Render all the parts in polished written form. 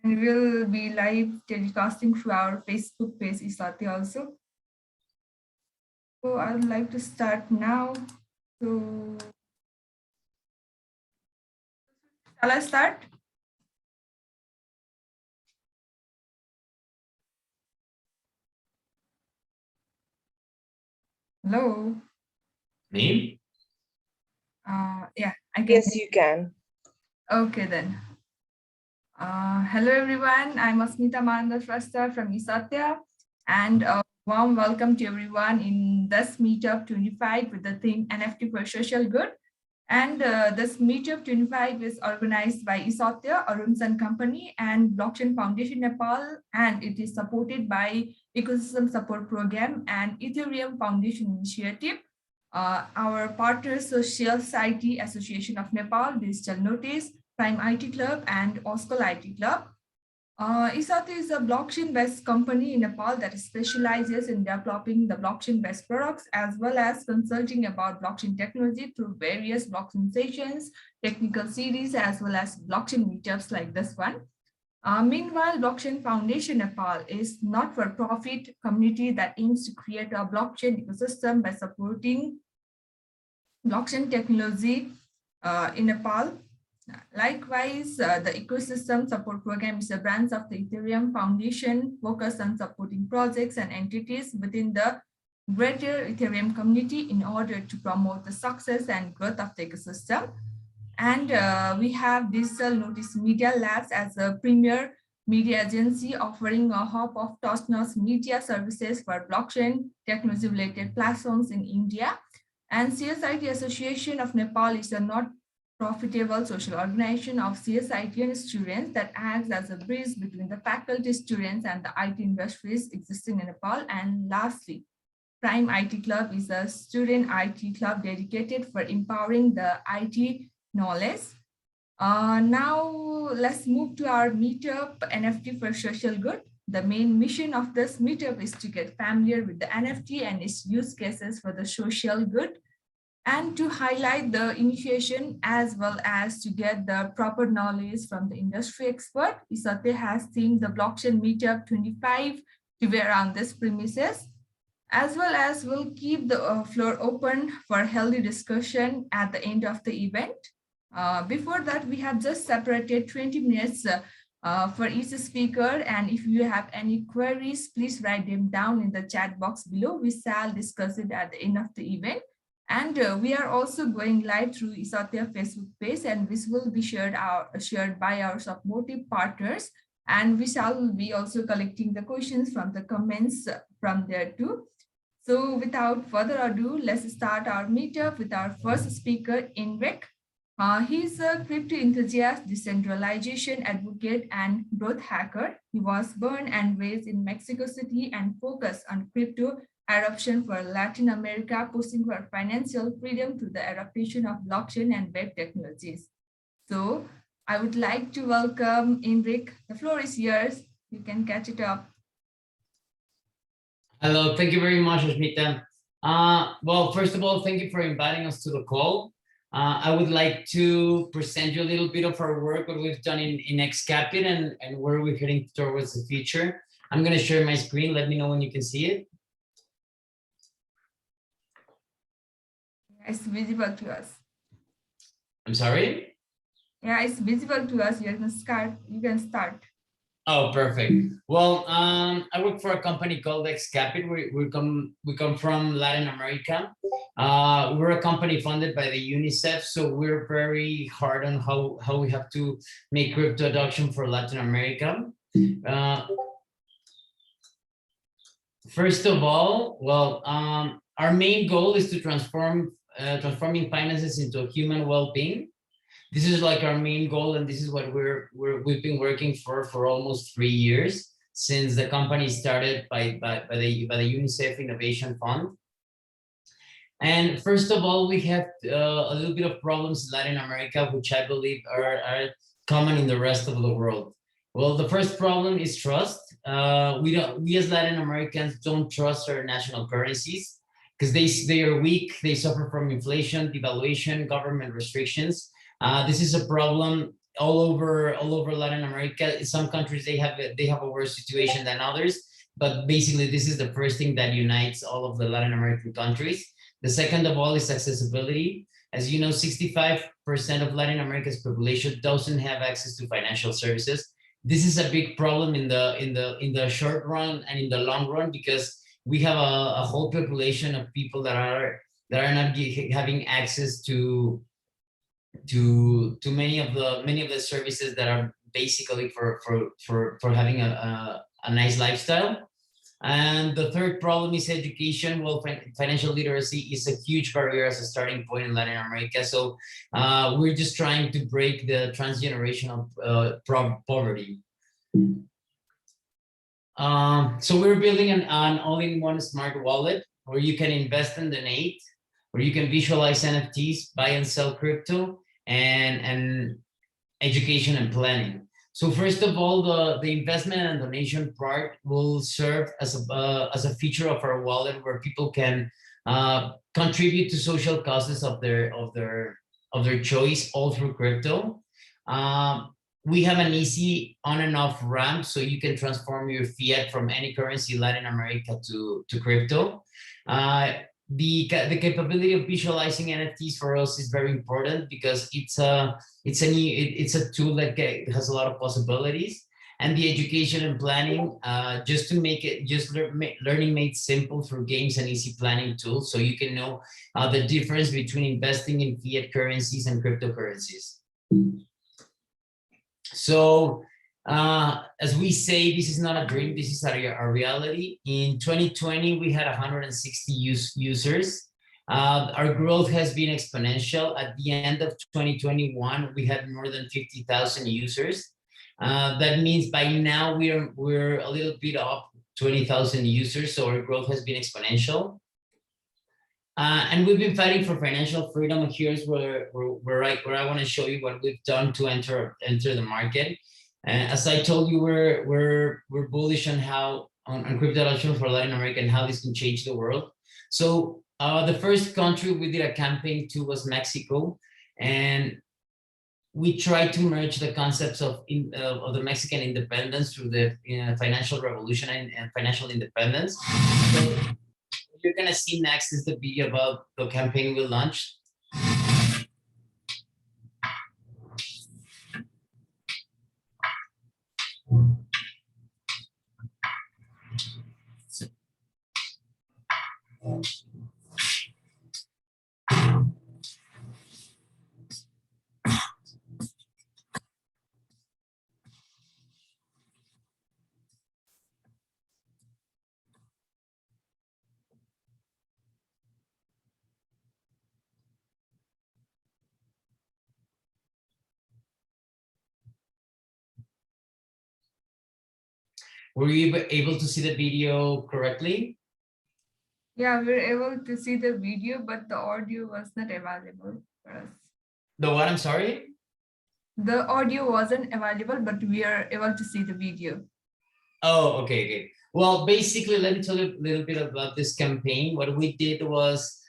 and we'll be live telecasting through our Facebook page, eSatya also. So I would like to start now. So shall I start? Hello. Me? Yeah, I can. Yes, you can. Okay then. Hello everyone, I'm Asmita Manandasrasta from eSatya, and a warm welcome to everyone in this Meetup 25 with the theme NFT for social good. And this Meetup 25 is organized by eSatya, Arun's and Company, and Blockchain Foundation Nepal, and it is supported by Ecosystem Support Program and Ethereum Foundation Initiative. Our partners, Social Society Association of Nepal, Digital Notice, Prime IT Club, and Oskol IT Club. eSatya is a blockchain-based company in Nepal that specializes in developing the blockchain-based products as well as consulting about blockchain technology through various blockchain sessions, technical series, as well as blockchain meetups like this one. Meanwhile, Blockchain Foundation Nepal is not-for-profit community that aims to create a blockchain ecosystem by supporting blockchain technology in Nepal. Likewise, the Ecosystem Support Program is a branch of the Ethereum Foundation focused on supporting projects and entities within the greater Ethereum community in order to promote the success and growth of the ecosystem. And we have Digital Notice Media Labs as a premier media agency offering a hub of top-notch media services for blockchain technology-related platforms in India. And CSIT Association of Nepal is a not-profitable social organization of CSITian students that acts as a bridge between the faculty, students, and the IT industries existing in Nepal. And lastly, Prime IT Club is a student IT club dedicated for empowering the IT knowledge. Now let's move to our meetup, NFT for social good. The main mission of this meetup is to get familiar with the NFT and its use cases for the social good, and to highlight the initiation as well as to get the proper knowledge from the industry expert. eSatya has themed the Blockchain Meetup 25 to be around this premises, as well as we'll keep the floor open for healthy discussion at the end of the event. Before that, we have just separated 20 minutes for each speaker, and if you have any queries, please write them down in the chat box below. We shall discuss it at the end of the event. And we are also going live through eSatya Facebook page, and this will be shared by our supportive partners. And we shall be also collecting the questions from the comments from there too. So without further ado, let's start our meetup with our first speaker, Enric. He's a crypto enthusiast, decentralization advocate, and growth hacker. He was born and raised in Mexico City and focused on crypto adoption for Latin America, pushing for financial freedom through the adaptation of blockchain and web technologies. So I would like to welcome Enric. The floor is yours. You can catch it up. Hello, thank you very much, Asmita. Well, first of all, thank you for inviting us to the call. I would like to present you a little bit of our work, what we've done in Xcapit and where we're heading towards the future. I'm going to share my screen. Let me know when you can see it. It's visible to us. I'm sorry? Yeah, it's visible to us. You can start. Oh, perfect. Well, I work for a company called Xcapit. We come from Latin America. We're a company funded by the UNICEF, so we're very hard on how we have to make crypto adoption for Latin America. First of all, well, our main goal is to transforming finances into human well-being. This is like our main goal, and this is what we've been working for almost 3 years since the company started by the UNICEF Innovation Fund. And first of all, we have a little bit of problems in Latin America, which I believe are common in the rest of the world. Well, the first problem is trust. We as Latin Americans don't trust our national currencies because they are weak. They suffer from inflation, devaluation, government restrictions. This is a problem all over Latin America. In some countries they have a worse situation than others, but basically this is the first thing that unites all of the Latin American countries. The second of all is accessibility. As you know, 65% of Latin America's population doesn't have access to financial services. This is a big problem in the short run and in the long run, because we have a whole population of people that are not having access to many of the services that are basically for having a nice lifestyle. And the third problem is education. Well, financial literacy is a huge barrier as a starting point in Latin America. So we're just trying to break the transgenerational poverty. So we're building an all-in-one smart wallet where you can invest and donate, where you can visualize NFTs, buy and sell crypto, and education and planning. So first of all, the investment and donation part will serve as a feature of our wallet where people can contribute to social causes of their choice, all through crypto. We have an easy on and off ramp, so you can transform your fiat from any currency in Latin America to crypto. The capability of visualizing NFTs for us is very important because it's a tool that has a lot of possibilities. And the education and planning, just to make it learning made simple through games and easy planning tools, so you can know the difference between investing in fiat currencies and cryptocurrencies. So as we say, this is not a dream, this is a reality. In 2020, we had 160 users. Our growth has been exponential. At the end of 2021, we had more than 50,000 users. That means by now we're a little bit up 20,000 users, so our growth has been exponential. And we've been fighting for financial freedom. Here's where I want to show you what we've done to enter the market. As I told you, we're bullish on on crypto adoption for Latin America and how this can change the world. So the first country we did a campaign to was Mexico, and we tried to merge the concepts of the Mexican independence through the financial revolution and financial independence. So what you're gonna see next is the video about the campaign we launched. Were you able to see the video correctly? Yeah, we're able to see the video, but the audio was not available for us. The what? I'm sorry? The audio wasn't available, but we are able to see the video. Oh, okay. Well, basically, let me tell you a little bit about this campaign. What we did was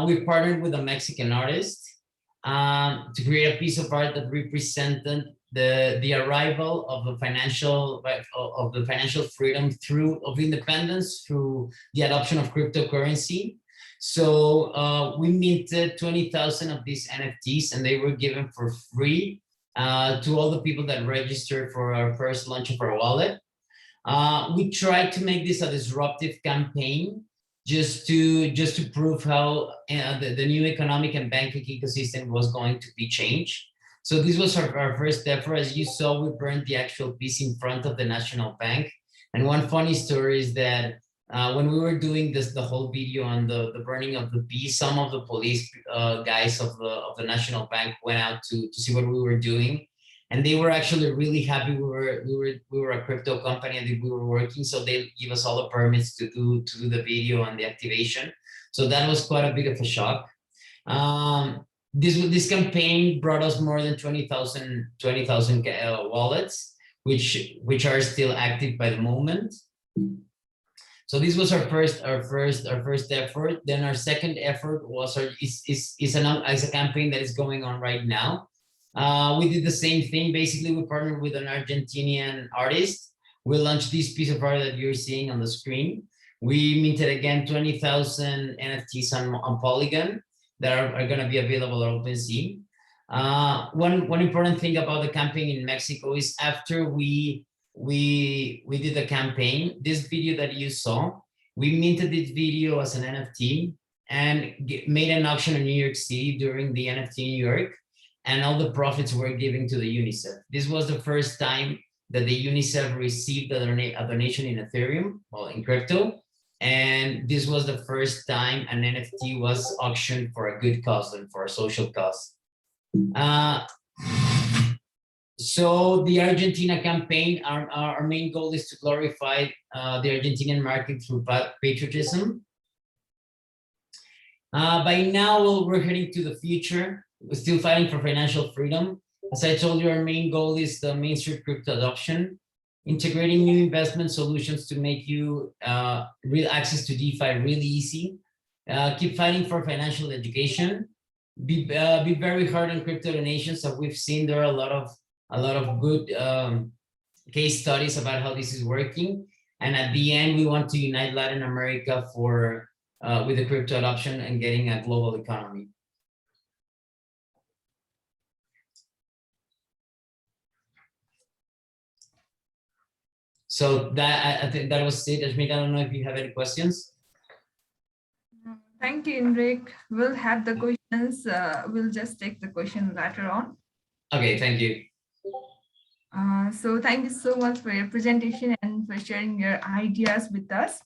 we partnered with a Mexican artist to create a piece of art that represented the arrival of the financial freedom of independence through the adoption of cryptocurrency. So we minted 20,000 of these NFTs, and they were given for free to all the people that registered for our first launch of our wallet. We tried to make this a disruptive campaign just to prove how the new economic and banking ecosystem was going to be changed. So this was our first effort. As you saw, we burned the actual piece in front of the National Bank. And one funny story is that when we were doing the whole video on the burning of the piece, some of the police guys of the National Bank went out to see what we were doing. And they were actually really happy we were a crypto company and we were working. So they give us all the permits to do the video and the activation. So that was quite a bit of a shock. This campaign brought us more than 20,000 wallets, which are still active by the moment. So this was our first effort. Then our second effort was is a campaign that is going on right now. We did the same thing. Basically, we partnered with an Argentinian artist. We launched this piece of art that you're seeing on the screen. We minted again 20,000 NFTs on Polygon that are going to be available on OpenSea. One important thing about the campaign in Mexico is after we did the campaign, this video that you saw, we minted this video as an NFT and made an auction in New York City during the NFT New York, and all the profits were given to the UNICEF. This was the first time that the UNICEF received a donation in Ethereum, well, in crypto, and this was the first time an NFT was auctioned for a good cause and for a social cause. So the Argentina campaign, our main goal is to glorify the Argentinian market through patriotism. By now, we're heading to the future. We're still fighting for financial freedom. As I told you, our main goal is the mainstream crypto adoption, integrating new investment solutions to make you real access to DeFi really easy. Keep fighting for financial education. Be very hard on crypto donations. So we've seen there are a lot of good case studies about how this is working. And at the end, we want to unite Latin America for with the crypto adoption and getting a global economy. So that I think that was it. Ashmita, I don't know if you have any questions. Thank you, Enric. We'll have the questions. We'll just take the question later on. Okay, thank you. So thank you so much for your presentation and for sharing your ideas with us.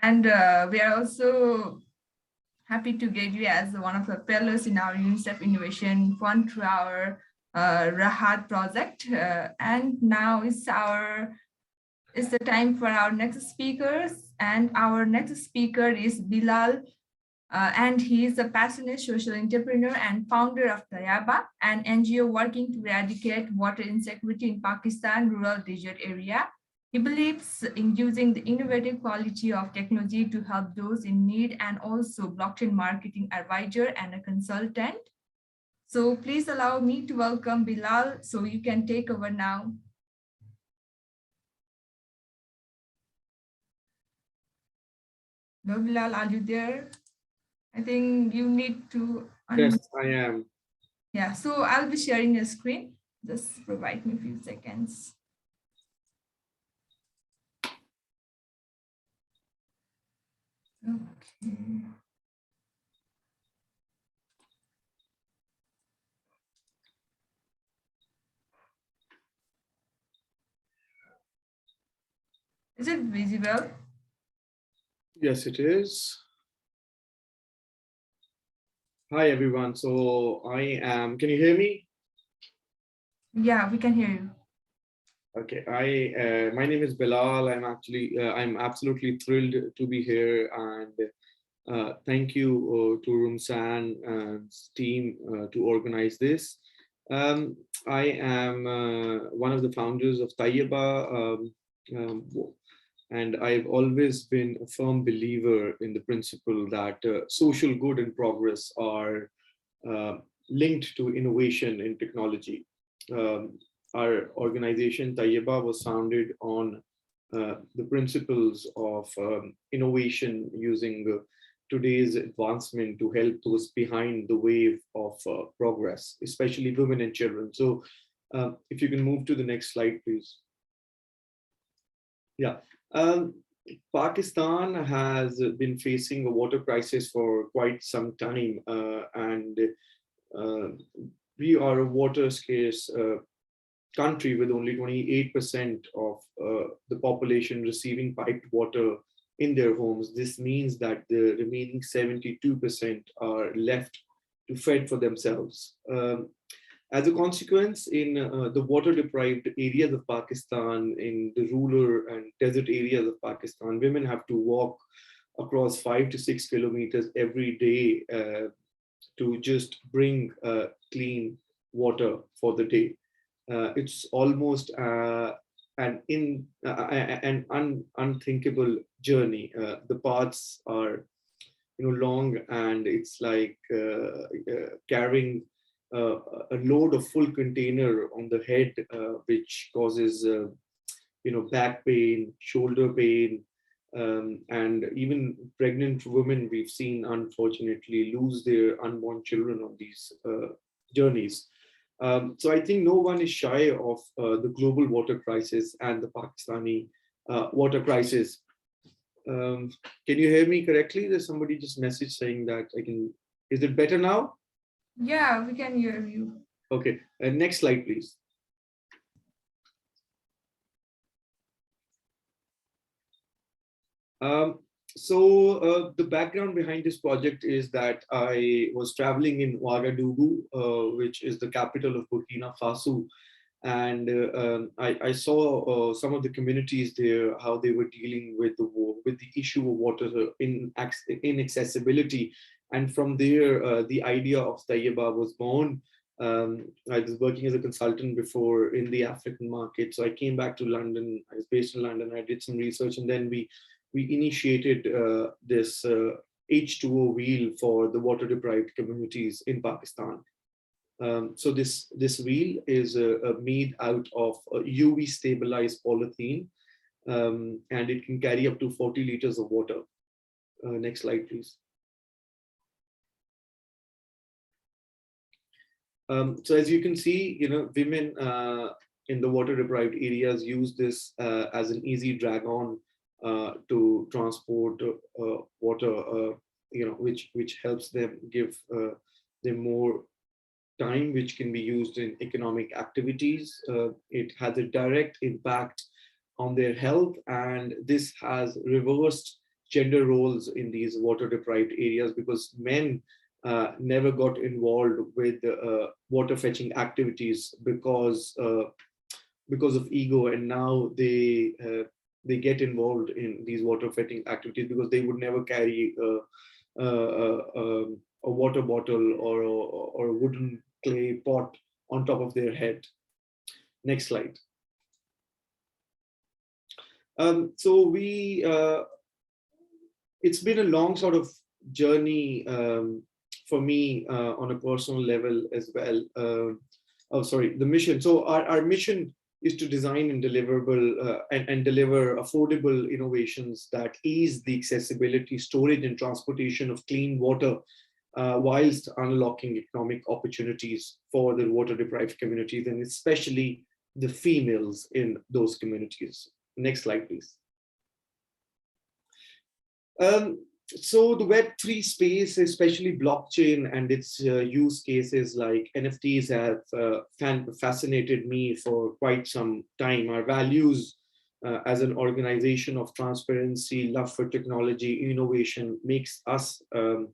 And we are also happy to get you as one of the fellows in our UNICEF Innovation Fund through our Rahat project. And now it's the time for our next speakers. And our next speaker is Bilal. And he is a passionate social entrepreneur and founder of Tayaba, an NGO working to eradicate water insecurity in Pakistan rural desert area. He believes in using the innovative quality of technology to help those in need, and also blockchain marketing advisor and a consultant. So please allow me to welcome Bilal, so you can take over now. Hello, Bilal, are you there? I think you need to. Yes, I am. Yeah, so I'll be sharing a screen. Just provide me a few seconds. Okay. Is it visible? Yes, it is. Hi, everyone. So I am, can you hear me? Yeah, we can hear you. Okay, my name is Bilal. I'm absolutely thrilled to be here, and thank you to Rumsan and team to organize this. I am one of the founders of Tayyaba, and I've always been a firm believer in the principle that social good and progress are linked to innovation in technology. Our organization, Tayyaba, was founded on the principles of innovation using today's advancement to help those behind the wave of progress, especially women and children. So if you can move to the next slide, please. Yeah. Pakistan has been facing a water crisis for quite some time, and we are a water scarce country with only 28% of the population receiving piped water in their homes. This means that the remaining 72% are left to fend for themselves. As a consequence, in the water-deprived areas of Pakistan, in the rural and desert areas of Pakistan, women have to walk across 5 to 6 kilometers every day to just bring clean water for the day. It's almost an unthinkable journey. The paths are long, and it's like carrying a load of full container on the head, which causes back pain, shoulder pain, and even pregnant women we've seen unfortunately lose their unborn children on these journeys. So I think no one is shy of the global water crisis and the Pakistani water crisis. Can you hear me correctly? There's somebody just message saying that I can. Is it better now? Yeah, we can hear you. Okay. Next slide, please. The background behind this project is that I was traveling in Ouagadougou, which is the capital of Burkina Faso, and I saw some of the communities there, how they were dealing with the issue of water inaccessibility, and from there the idea of Tayyiba was born. I was working as a consultant before in the African market, so I came back to London. I was based in London. I did some research, and then we initiated this H2O wheel for the water deprived communities in Pakistan. So this wheel is made out of UV stabilized polythene, and it can carry up to 40 liters of water. Next slide, please. So as you can see, women in the water deprived areas use this as an easy drag on to transport water, which helps them, give them more time, which can be used in economic activities. It has a direct impact on their health, and this has reversed gender roles in these water deprived areas, because men never got involved with water fetching activities because of ego, and now they get involved in these water fetching activities because they would never carry a water bottle or a wooden clay pot on top of their head. Next slide. So it's been a long sort of journey for me on a personal level as well. The mission. So our mission is to design and deliverable and deliver affordable innovations that ease the accessibility, storage, and transportation of clean water, whilst unlocking economic opportunities for the water deprived communities, and especially the females in those communities. Next slide, please. So the Web3 space, especially blockchain and its use cases like NFTs, have fascinated me for quite some time. Our values as an organization of transparency, love for technology, innovation makes us a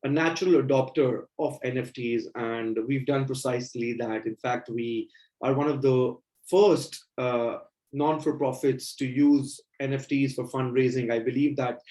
natural adopter of NFTs, and we've done precisely that. In fact, we are one of the first non-for-profits to use NFTs for fundraising. I believe that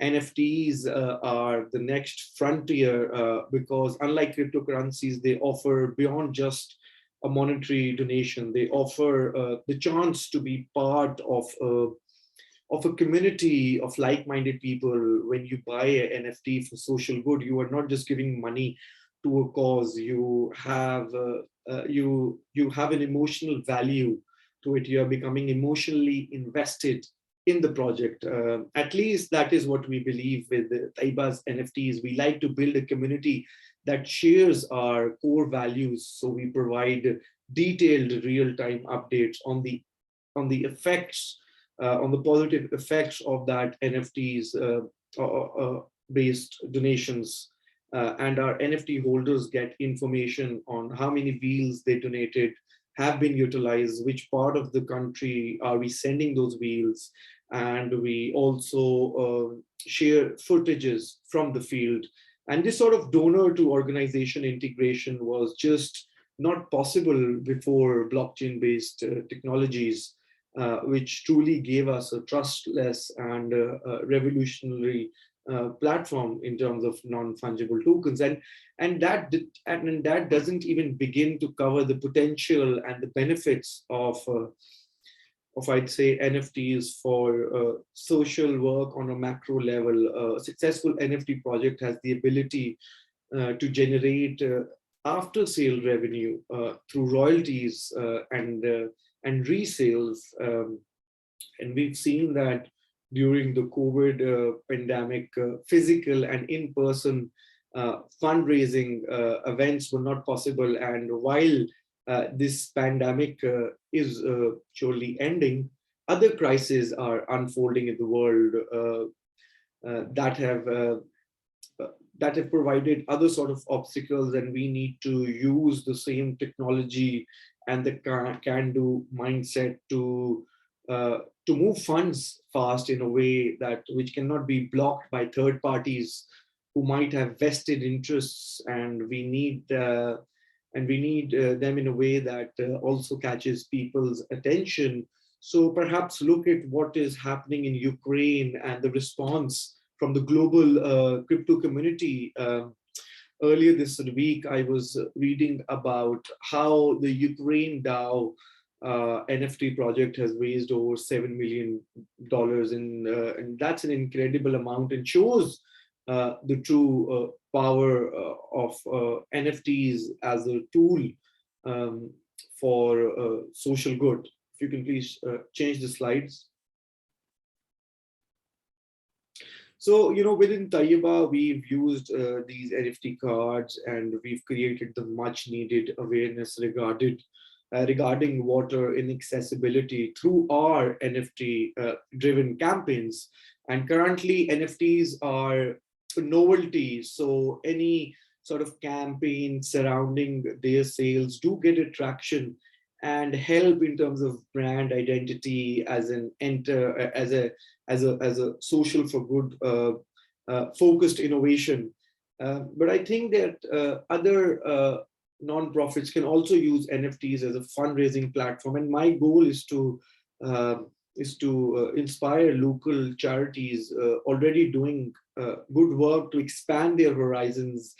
NFTs are the next frontier because unlike cryptocurrencies, they offer beyond just a monetary donation. They offer the chance to be part of a community of like-minded people. When you buy an NFT for social good, you are not just giving money to a cause. You have an emotional value to it. You are becoming emotionally invested in the project. At least that is what we believe with Tayyiba's NFTs. We like to build a community that shares our core values. So we provide detailed real-time updates on the effects, on the positive effects of that NFTs based donations. And our NFT holders get information on how many wheels they donated, have been utilized, which part of the country are we sending those wheels, and we also share footages from the field. And this sort of donor to organization integration was just not possible before blockchain-based technologies, which truly gave us a trustless and revolutionary platform in terms of non-fungible tokens. And that doesn't even begin to cover the potential and the benefits of I'd say NFTs for social work on a macro level. A successful NFT project has the ability to generate after sale revenue through royalties and resales. And we've seen that during the COVID pandemic, physical and in-person fundraising events were not possible. And while this pandemic is surely ending, other crises are unfolding in the world that have provided other sort of obstacles, and we need to use the same technology and the can-do mindset to move funds fast in a way that which cannot be blocked by third parties who might have vested interests, and we need them in a way that also catches people's attention. So perhaps look at what is happening in Ukraine and the response from the global crypto community. Earlier this week, I was reading about how the Ukraine DAO NFT project has raised over $7 million and that's an incredible amount, and shows the true power of NFTs as a tool for social good. If you can please change the slides. So, within Taiba, we've used these NFT cards, and we've created the much needed awareness regarding water inaccessibility through our NFT driven campaigns. And currently, NFTs are a novelty. So any sort of campaign surrounding their sales do get attraction and help in terms of brand identity as an as a social for good focused innovation. But I think that other nonprofits can also use NFTs as a fundraising platform, and my goal is to inspire local charities already doing good work to expand their horizons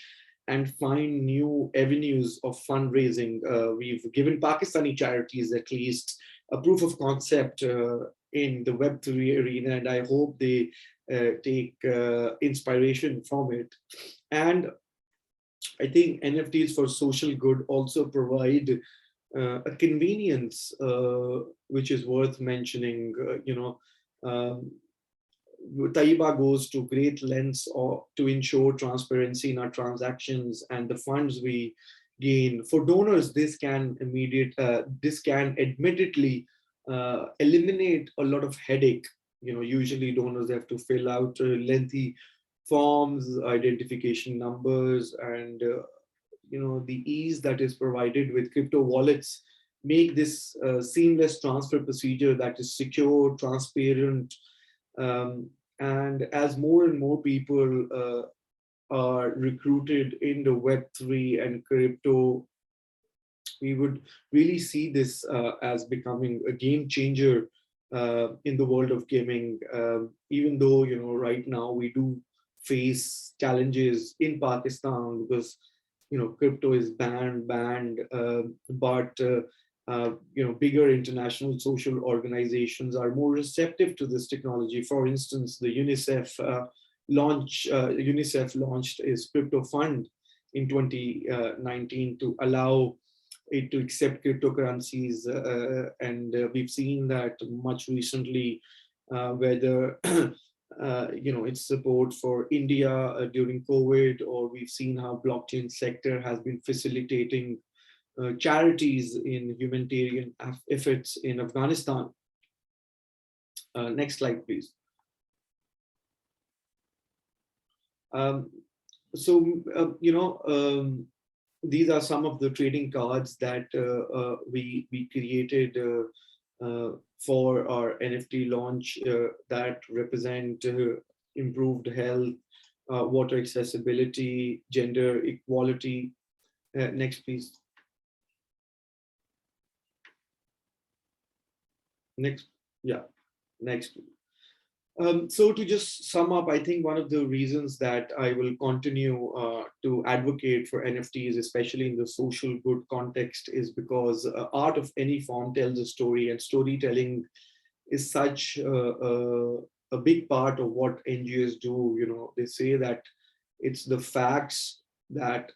and find new avenues of fundraising. We've given Pakistani charities at least a proof of concept in the Web3 arena, and I hope they take inspiration from it. And I think NFTs for social good also provide a convenience, which is worth mentioning. Taiba goes to great lengths to ensure transparency in our transactions and the funds we gain. For donors, this can admittedly eliminate a lot of headache. Usually donors have to fill out lengthy forms, identification numbers, and the ease that is provided with crypto wallets make this seamless transfer procedure that is secure, transparent, and as more and more people are recruited in the Web3 and crypto, we would really see this as becoming a game changer in the world of gaming. Even though, right now we do face challenges in Pakistan because, crypto is banned, but bigger international social organizations are more receptive to this technology. For instance, the UNICEF launched its crypto fund in 2019 to allow it to accept cryptocurrencies, and we've seen that much recently, whether its support for India during COVID, or we've seen how blockchain sector has been facilitating charities in humanitarian efforts in Afghanistan. Next slide, please. These are some of the trading cards that we created for our NFT launch that represent improved health, water accessibility, gender equality. Next, please. Next, yeah, next. So to just sum up, I think one of the reasons that I will continue to advocate for NFTs, especially in the social good context, is because art of any form tells a story, and storytelling is such a big part of what NGOs do. They say that it's the facts that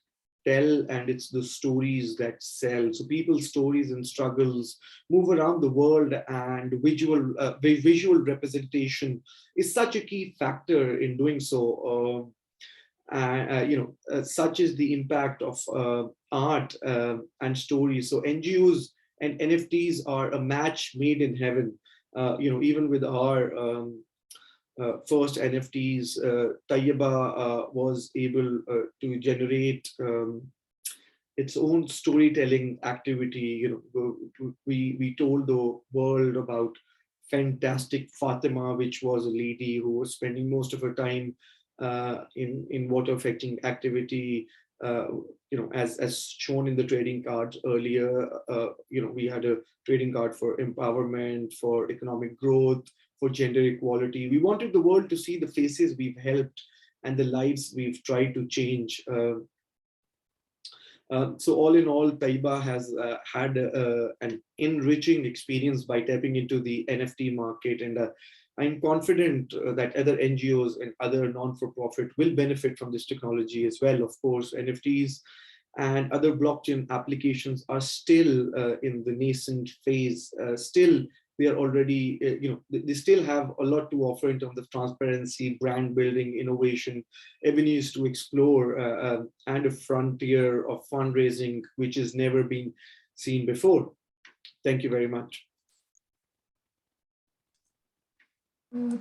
tell, and it's the stories that sell. So people's stories and struggles move around the world, and visual representation is such a key factor in doing so. Such is the impact of art and stories. So NGOs and NFTs are a match made in heaven. Even with our first NFTs, Tayyiba was able to generate its own storytelling activity. We told the world about fantastic Fatima, which was a lady who was spending most of her time in water fetching activity. As shown in the trading cards earlier, we had a trading card for empowerment, for economic growth, for gender equality. We wanted the world to see the faces we've helped and the lives we've tried to change. So all in all, Taiba has had an enriching experience by tapping into the NFT market, and I'm confident that other NGOs and other non-for-profit will benefit from this technology as well. Of course, NFTs and other blockchain applications are still in the nascent phase. Still, they are already, they still have a lot to offer in terms of transparency, brand building, innovation, avenues to explore, and a frontier of fundraising which has never been seen before. Thank you very much.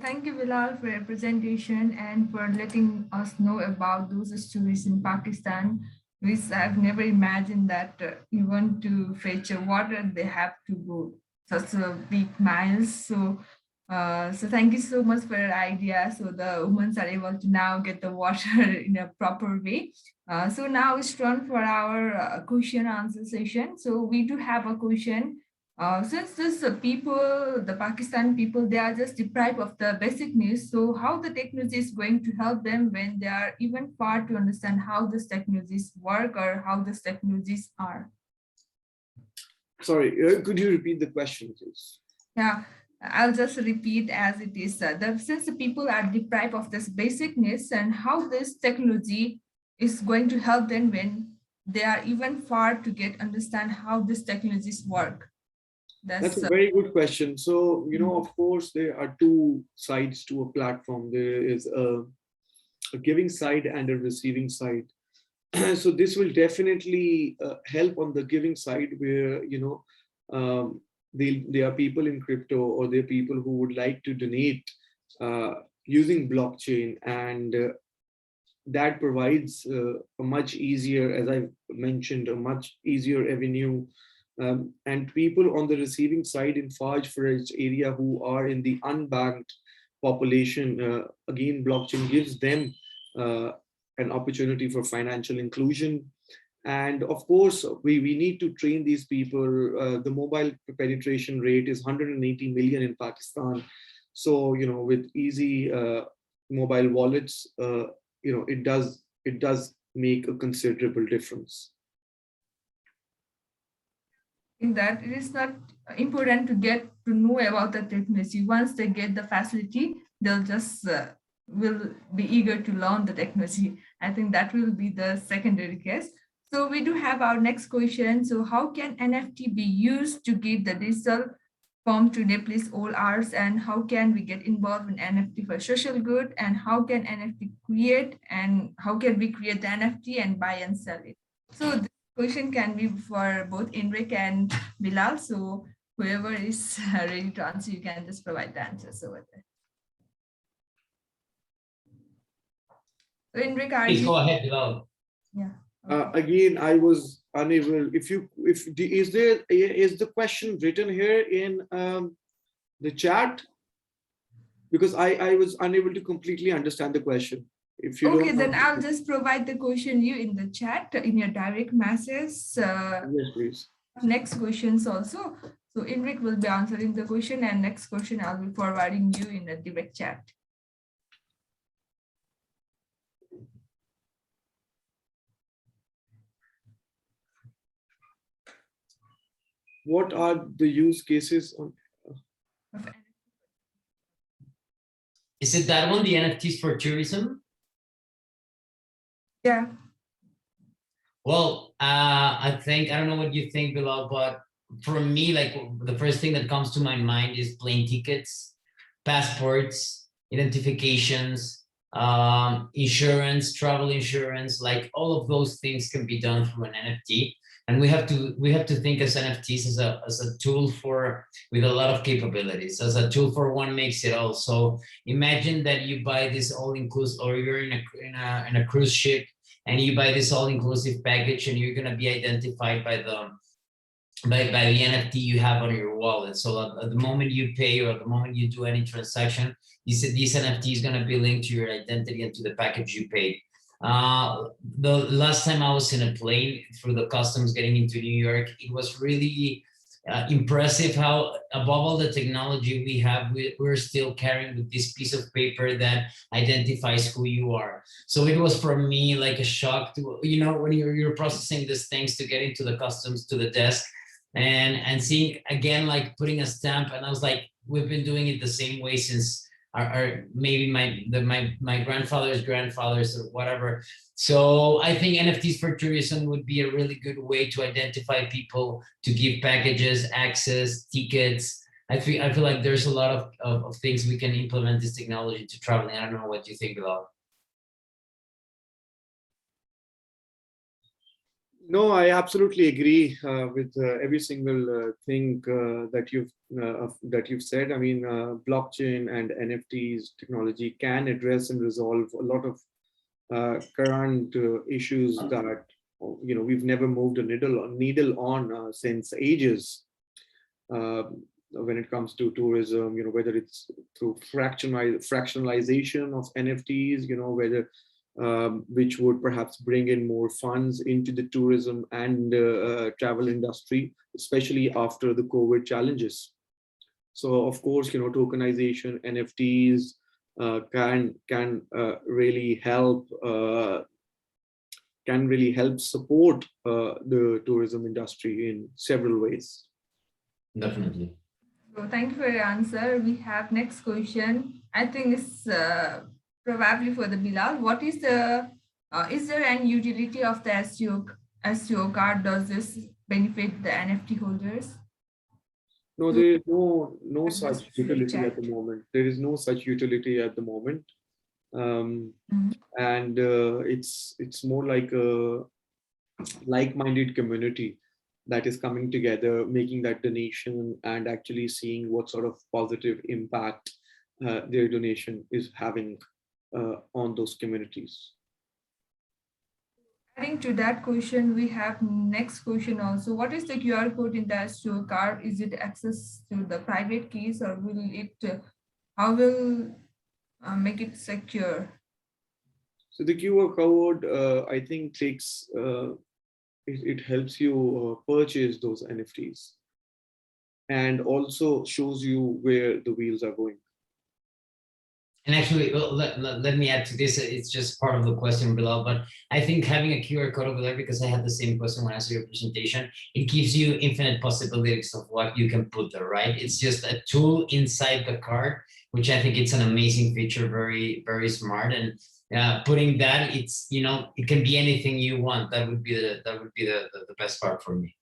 Thank you, Bilal, for your presentation and for letting us know about those stories in Pakistan, which I've never imagined that even to fetch water, they have to go such a big miles. So thank you so much for your idea. So the women are able to now get the water in a proper way. So now it's turn for our question answer session. So we do have a question. Since this people, the Pakistan people, they are just deprived of the basic needs. So how the technology is going to help them when they are even far to understand how these technologies work or how these technologies are? Sorry, could you repeat the question, please? Yeah, I'll just repeat as it is. Since the people are deprived of this basic needs, and how this technology is going to help them when they are even far to get understand how these technologies work. That's a very good question. So, of course, there are two sides to a platform. There is a giving side and a receiving side. So this will definitely help on the giving side, where, there are people in crypto, or there are people who would like to donate using blockchain, and that provides a much easier, as I've mentioned, a much easier avenue. And people on the receiving side in far-fetched area who are in the unbanked population, again, blockchain gives them an opportunity for financial inclusion. And of course, we need to train these people. The mobile penetration rate is 180 million in Pakistan. So, with easy mobile wallets, it does make a considerable difference. In that it is not important to get to know about the technology. Once they get the facility, they'll just will be eager to learn the technology. I think that will be the secondary case. So we do have our next question. So how can NFT be used to give the digital form to replace all arts, and how can we get involved in NFT for social good, and how can NFT create, and how can we create the NFT and buy and sell it? So this question can be for both Enric and Bilal. So whoever is ready to answer, you can just provide the answers over there. So Enric, are Please you? go ahead, Bilal. Yeah. Again, I was unable. Is the question written here in the chat? Because I was unable to completely understand the question. If you Okay, don't then know, I'll just provide the question you in the chat in your direct message. yes, please. Next questions also. So Enric will be answering the question, and next question I'll be forwarding you in the direct chat. What are the use cases on? Is it that one, the NFTs for tourism? Yeah. Well, I don't know what you think, Bilal, but for me, like the first thing that comes to my mind is plane tickets, passports, identifications, insurance, travel insurance, like all of those things can be done through an NFT. And we have to think as NFTs as a tool for with a lot of capabilities, as a tool for one makes it all. So imagine that you buy this all inclusive, or you're in a cruise ship and you buy this all-inclusive package and you're going to be identified by the NFT you have on your wallet. So at the moment you pay or at the moment you do any transaction, this NFT is going to be linked to your identity and to the package you paid. The last time I was in a plane through the customs getting into New York, it was really impressive how above all the technology we have, we're still carrying with this piece of paper that identifies who you are. So it was for me like a shock to, when you're processing these things to get into the customs to the desk and seeing again, like putting a stamp. And I was like, we've been doing it the same way since our maybe my grandfather's grandfathers or whatever. So I think NFTs for tourism would be a really good way to identify people, to give packages, access, tickets. I feel like there's a lot of things we can implement this technology to traveling. I don't know what you think about. No, I absolutely agree with every single thing that you've said. I mean, blockchain and NFTs technology can address and resolve a lot of current issues that we've never moved a needle on since ages. When it comes to tourism, whether it's through fractionalization of NFTs, whether which would perhaps bring in more funds into the tourism and travel industry, especially after the COVID challenges. So of course, tokenization, NFTs can really help support the tourism industry in several ways. Definitely. So thank you for your answer. We have next question. I think it's probably for the Bilal. What is is there any utility of the SEO card? Does this benefit the NFT holders? No, there is no Just such for the utility at chat. the moment. There is no such utility at the moment. Mhm. And it's more like a like-minded community that is coming together, making that donation and actually seeing what sort of positive impact their donation is having on those communities. Adding to that question, we have next question also. What is the QR code in the SEO card? Is it access to the private keys or will it, how will make it secure? So the QR code, I think, it helps you purchase those NFTs and also shows you where the wheels are going. And actually, well, let me add to this. It's just part of the question below, but I think having a QR code over there, because I had the same question when I saw your presentation, it gives you infinite possibilities of what you can put there, right? It's just a tool inside the card, which I think it's an amazing feature, very, very smart. And putting that, it can be anything you want. That would be the best part for me.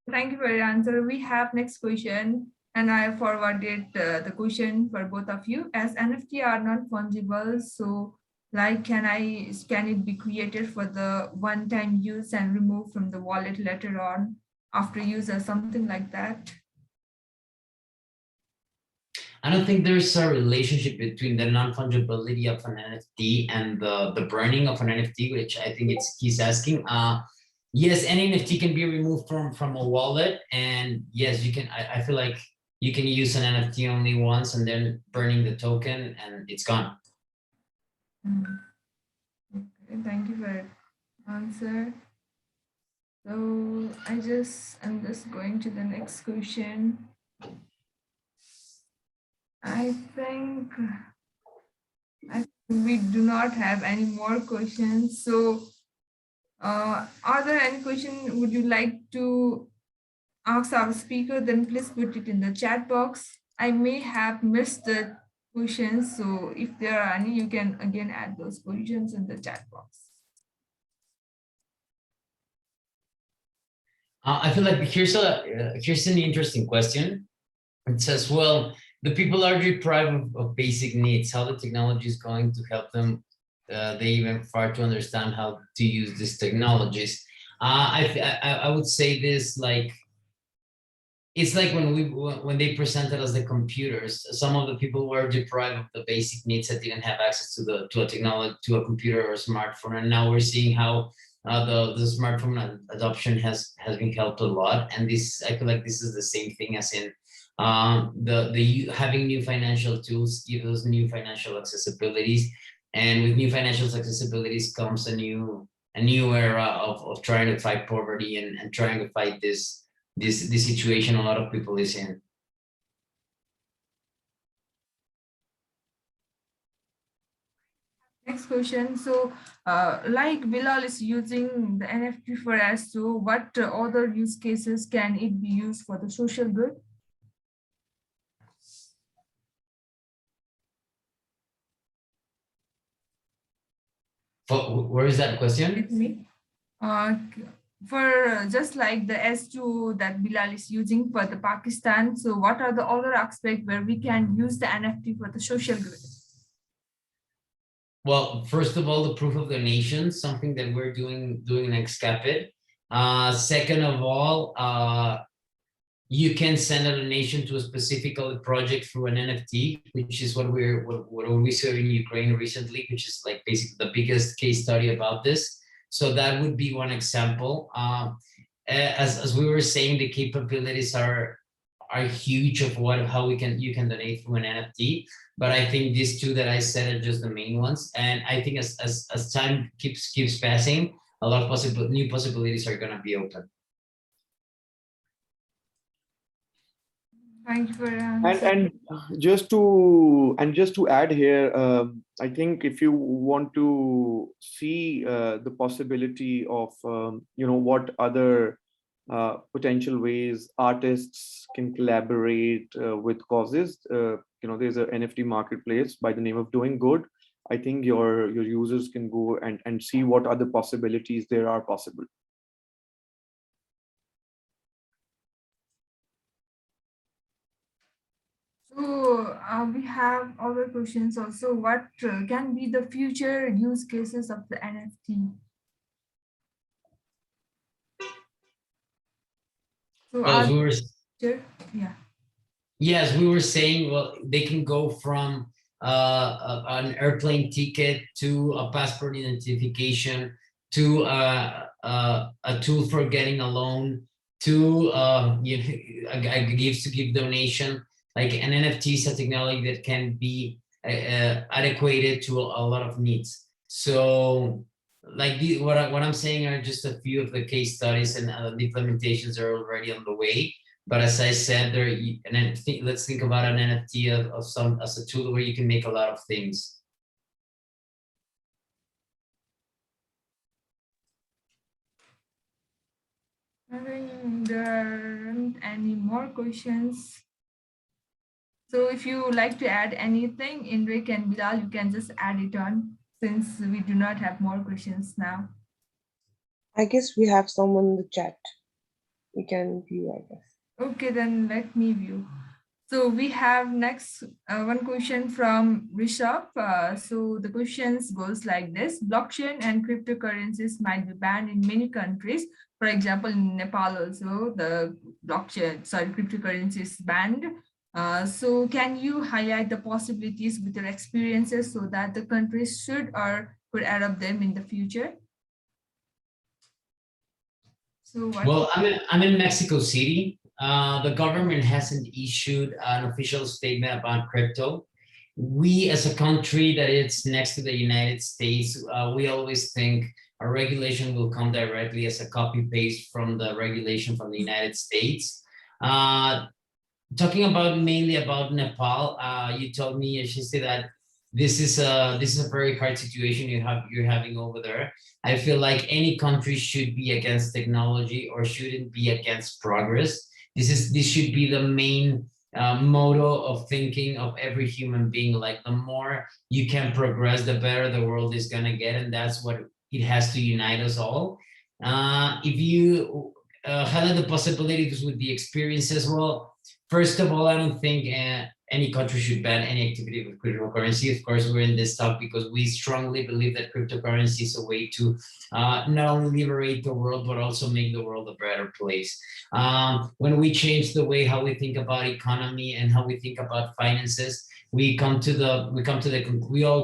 Thank you for your answer. We have next question, and I forwarded the question for both of you. As NFT are not fungible, so like can it be created for the one-time use and removed from the wallet later on after use or something like that? I don't think there's a relationship between the non-fungibility of an NFT and the burning of an NFT, which I think he's asking. Yes, any NFT can be removed from a wallet, and yes, you can. I feel like you can use an NFT only once, and then burning the token, and it's gone. Okay, thank you for your answer. So I'm just going to the next question. I think we do not have any more questions. So are there any question would you like to ask our speaker? Then please put it in the chat box. I may have missed the questions. So if there are any, you can again add those questions in the chat box. I feel like here's an interesting question. It says, well, the people are deprived of basic needs. How the technology is going to help them? They even far to understand how to use these technologies. I would say this like it's like when they presented us the computers, some of the people were deprived of the basic needs that didn't have access to a technology, to a computer or a smartphone, and now we're seeing how the smartphone adoption has been helped a lot. And this, I feel like this is the same thing as in the having new financial tools give us new financial accessibilities, and with new financial accessibilities comes a new era of trying to fight poverty and trying to fight this situation a lot of people is in. Next question. So, like Bilal is using the NFT for us, so what other use cases can it be used for the social good? Where is that question? With me. Uh, for just like the S2 that Bilal is using for the Pakistan, so what are the other aspects where we can use the NFT for the social good? Well, first of all, the proof of donation, something that we're doing next Capit. Second of all, you can send a donation to a specific project through an NFT, which is what we saw in Ukraine recently, which is like basically the biggest case study about this. So that would be one example. As we were saying, the capabilities are huge of how you can donate through an NFT. But I think these two that I said are just the main ones. And I think as time keeps passing, a lot of new possibilities are gonna be open. Thank you for your And answer. just to add here, I think if you want to see the possibility of what other potential ways artists can collaborate with causes, there's an NFT marketplace by the name of Doing Good. I think your users can go and see what other possibilities there are possible. So we have other questions also. What can be the future use cases of the NFT? So Well, as we were yeah. Yes, we were saying, well, they can go from an airplane ticket to a passport identification to a tool for getting a loan to a gifts to give donation. Like an NFT is a technology that can be adequated to a lot of needs. So like what I'm saying are just a few of the case studies, and the implementations are already on the way. But as I said, let's think about an NFT of some as a tool where you can make a lot of things. I think there aren't any more questions. So if you like to add anything, Indrik and Bilal, you can just add it on, since we do not have more questions now. I guess we have someone in the chat. We can view, I guess. Okay, then let me view. So we have next one question from Rishabh. So the questions goes like this: blockchain and cryptocurrencies might be banned in many countries. For example, in Nepal also the cryptocurrency is banned. So can you highlight the possibilities with your experiences so that the countries should or could adopt them in the future? So Well, I'm in Mexico City. The government hasn't issued an official statement about crypto. We, as a country that is next to the United States, we always think a regulation will come directly as a copy paste from the regulation from the United States. Talking about mainly about Nepal, you told me, Ashisi, that this is a very hard situation you're having over there. I feel like any country should be against technology or shouldn't be against progress. This should be the main motto of thinking of every human being. Like the more you can progress, the better the world is gonna get, and that's what it has to unite us all. If you highlight the possibilities with the experiences, well, first of all, I don't think any country should ban any activity with cryptocurrency. Of course, we're in this talk because we strongly believe that cryptocurrency is a way to not only liberate the world, but also make the world a better place. When we change the way how we think about economy and how we think about finances, we all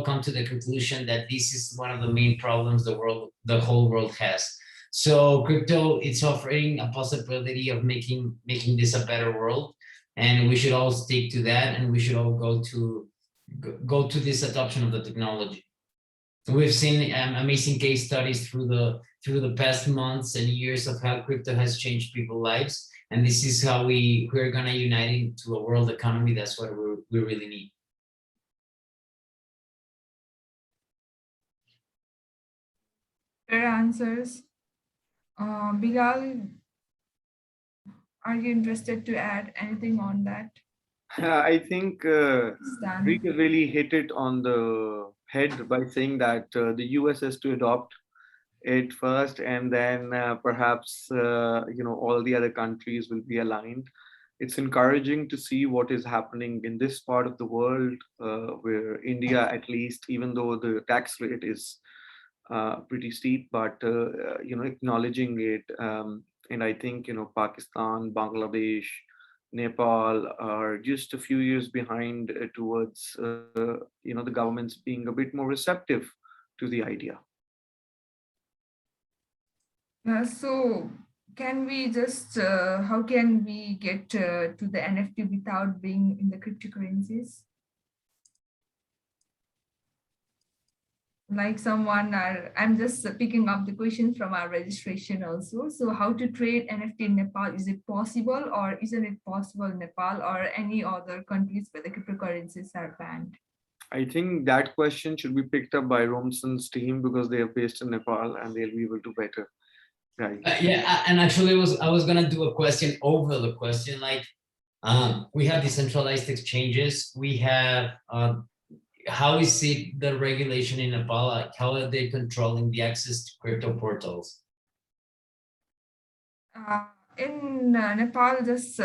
come to the conclusion that this is one of the main problems the whole world has. So crypto, it's offering a possibility of making this a better world, and we should all stick to that, and we should all go to this adoption of the technology. We've seen amazing case studies through the past months and years of how crypto has changed people's lives, and this is how we're gonna unite into a world economy. That's what we really need. Fair answers. Bilal, are you interested to add anything on that? I think Stan? Rick really hit it on the head by saying that the US has to adopt it first, and then perhaps all the other countries will be aligned. It's encouraging to see what is happening in this part of the world, where India, at least, even though the tax rate is pretty steep, but acknowledging it. And I think Pakistan, Bangladesh, Nepal are just a few years behind towards the governments being a bit more receptive to the idea. So can we just, how can we get to the NFT without being in the cryptocurrencies? Like I'm just picking up the question from our registration also. So how to trade NFT in Nepal? Is it possible, or isn't it possible in Nepal or any other countries where the cryptocurrencies are banned? I think that question should be picked up by Romson's team because they are based in Nepal and they'll be able to better. Right. Yeah, and actually, I was gonna do a question over the question. Like, we have decentralized exchanges. We have how is it the regulation in Nepal? Like, how are they controlling the access to crypto portals? In Nepal, just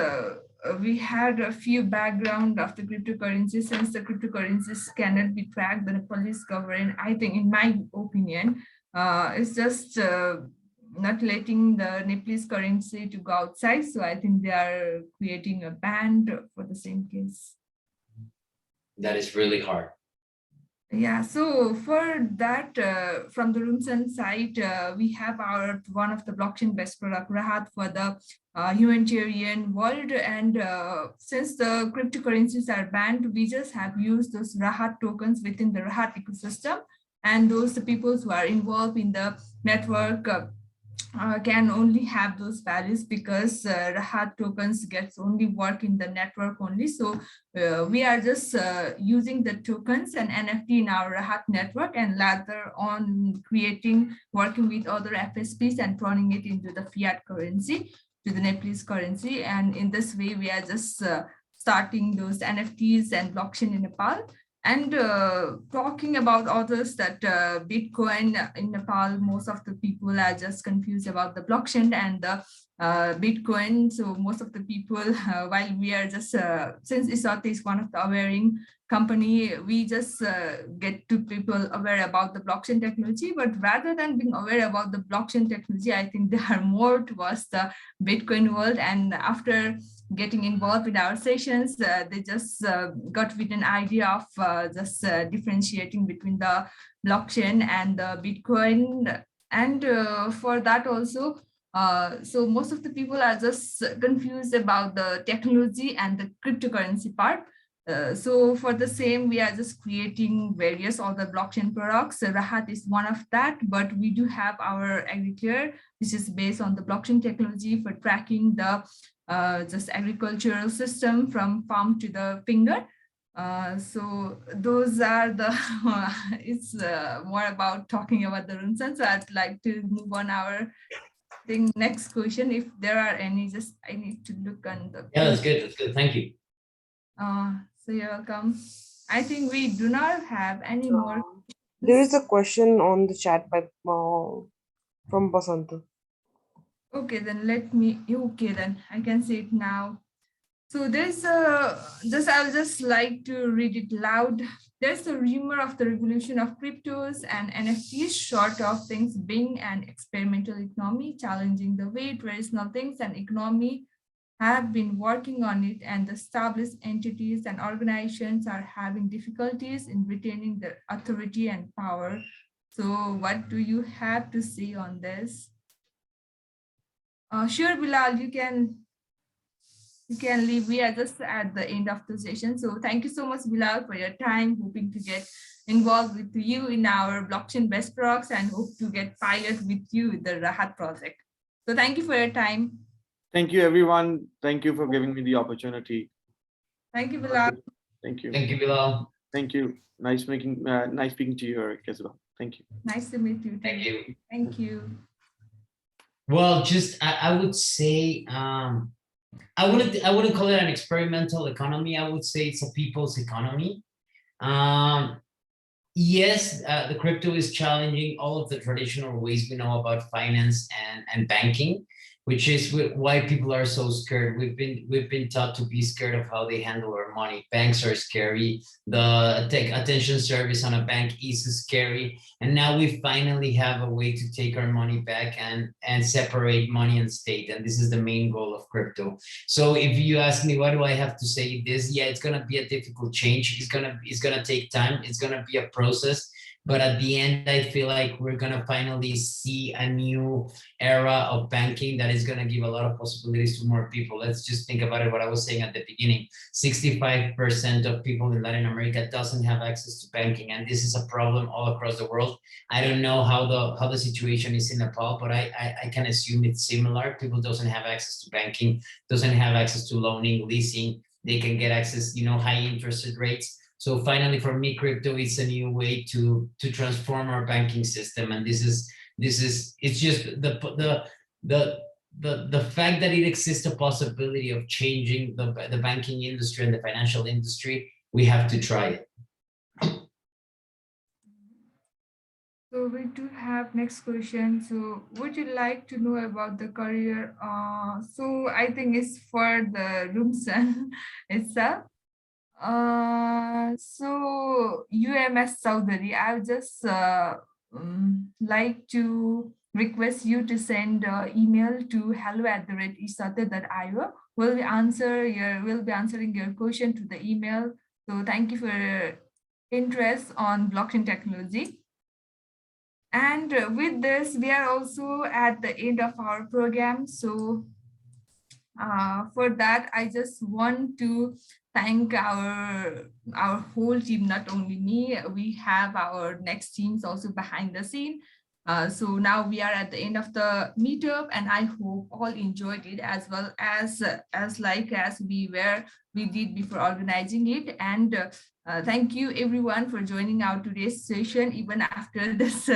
we had a few background of the cryptocurrency. Since the cryptocurrencies cannot be tracked, the Nepalese government, I think, in my opinion, is just not letting the Nepalese currency to go outside. So I think they are creating a ban for the same case. That is really hard. Yeah, so for that, from the Rumsan side, we have one of the blockchain-based product, Rahat, for the humanitarian world. And since the cryptocurrencies are banned, we just have used those Rahat tokens within the Rahat ecosystem. And those the people who are involved in the network can only have those values because Rahat tokens gets only work in the network only. So we are just using the tokens and NFT in our Rahat network, and later on working with other FSPs and turning it into the fiat currency, to the Nepalese currency. And in this way, we are just starting those NFTs and blockchain in Nepal. And talking about others, that Bitcoin in Nepal, most of the people are just confused about the blockchain and the Bitcoin. So most of the people, while we are just, since eSatya is one of the awareing company, we just get to people aware about the blockchain technology. But rather than being aware about the blockchain technology, I think they are more towards the Bitcoin world. And after getting involved with our sessions, they just got with an idea of just differentiating between the blockchain and the Bitcoin. And for that also, so most of the people are just confused about the technology and the cryptocurrency part. So for the same, we are just creating various other blockchain products. Rahat is one of that, but we do have our AgriClear, which is based on the blockchain technology for tracking the just agricultural system from farm to the finger. So those are the, it's more about talking about the Runsan. So I'd like to move on our next question. If there are any, just I need to look on the. Yeah, that's good. That's good. Thank you. So you're welcome. I think we do not have any more There is questions. a question on the chat by from Basanta. Okay, then let me. Okay, then I can say it now. So there's a just I'll just like to read it loud. There's a rumor of the revolution of cryptos and NFTs, short of things being an experimental economy, challenging the way traditional things and economy have been working on it, and the established entities and organizations are having difficulties in retaining their authority and power. So what do you have to say on this? Sure, Bilal, you can leave. We are just at the end of the session. So thank you so much, Bilal, for your time. Hoping to get involved with you in our blockchain best procs and hope to get fired with you with the Rahat project. So thank you for your time. Thank you, everyone. Thank you for giving me the opportunity. Thank you, Bilal. Thank you. Thank you, Bilal. Thank you. Nice speaking to you, Eric, as well. Thank you. Nice to meet you Thank too. you. Thank you. Well, just I would say I wouldn't call it an experimental economy. I would say it's a people's economy. Um, yes, the crypto is challenging all of the traditional ways we know about finance and banking, which is why people are so scared. We've been taught to be scared of how they handle our money. Banks are scary. The tech attention service on a bank is scary. And now we finally have a way to take our money back and separate money and state. And this is the main goal of crypto. So if you ask me, what do I have to say this? Yeah, it's gonna be a difficult change. It's gonna take time. It's gonna be a process. But at the end, I feel like we're gonna finally see a new era of banking that is gonna give a lot of possibilities to more people. Let's just think about it, what I was saying at the beginning. 65% of people in Latin America doesn't have access to banking, and this is a problem all across the world. I don't know how the situation is in Nepal, but I can assume it's similar. People doesn't have access to banking, doesn't have access to loaning, leasing. They can get access, high interest rates. So finally, for me, crypto is a new way to transform our banking system, and it's just the fact that it exists a possibility of changing the banking industry and the financial industry. We have to try it. So we do have next question. So would you like to know about the career? So I think it's for the Rumsan itself. So UMS Saudari, I would just like to request you to send email to hello@eSatya.io. We'll be answering your question to the email. So thank you for your interest on blockchain technology. And with this, we are also at the end of our program. So for that, I just want to thank our whole team, not only me. We have our next teams also behind the scene. So now we are at the end of the meetup, and I hope all enjoyed it as well as like as we did before organizing it. And thank you everyone for joining our today's session, even after this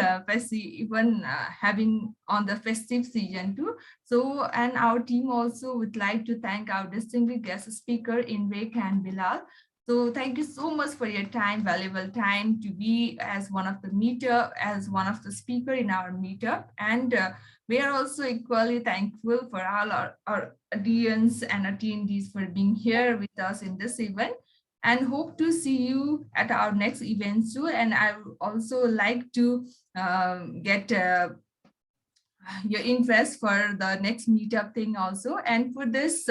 even having on the festive season too. So, and our team also would like to thank our distinguished guest speaker, Invek and Bilal. So thank you so much for your time, valuable time to be as one of the meetup, as one of the speaker in our meetup. And we are also equally thankful for all our audience and attendees for being here with us in this event, and hope to see you at our next event soon. And I would also like to get your interest for the next meetup thing also. And for this,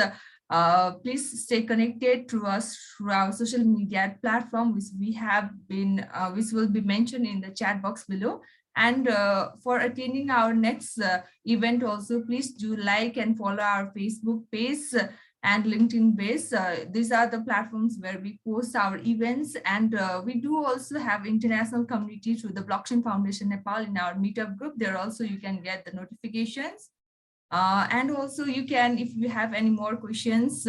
please stay connected to us through our social media platform, which will be mentioned in the chat box below. And for attending our next event also, please do like and follow our Facebook page and LinkedIn base. These are the platforms where we post our events, and we do also have international community through the Blockchain Foundation Nepal in our meetup group. There also you can get the notifications. And also you can, if you have any more questions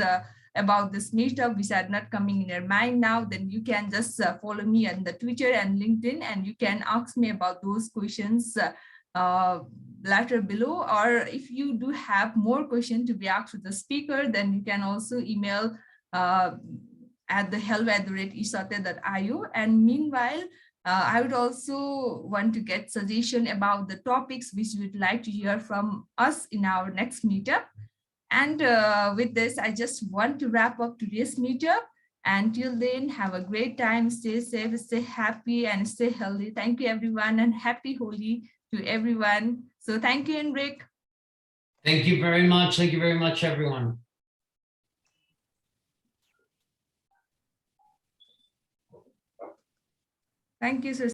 about this meetup which are not coming in your mind now, then you can just follow me on the Twitter and LinkedIn, and you can ask me about those questions later below. Or if you do have more questions to be asked to the speaker, then you can also email at the hello@eSatya.io. And meanwhile, I would also want to get suggestion about the topics which you would like to hear from us in our next meetup. And with this, I just want to wrap up today's meetup. Until then, have a great time, stay safe, stay happy, and stay healthy. Thank you, everyone, and happy Holi to everyone. So thank you, Enric. Thank you very much. Thank you very much, everyone. Thank you, sir.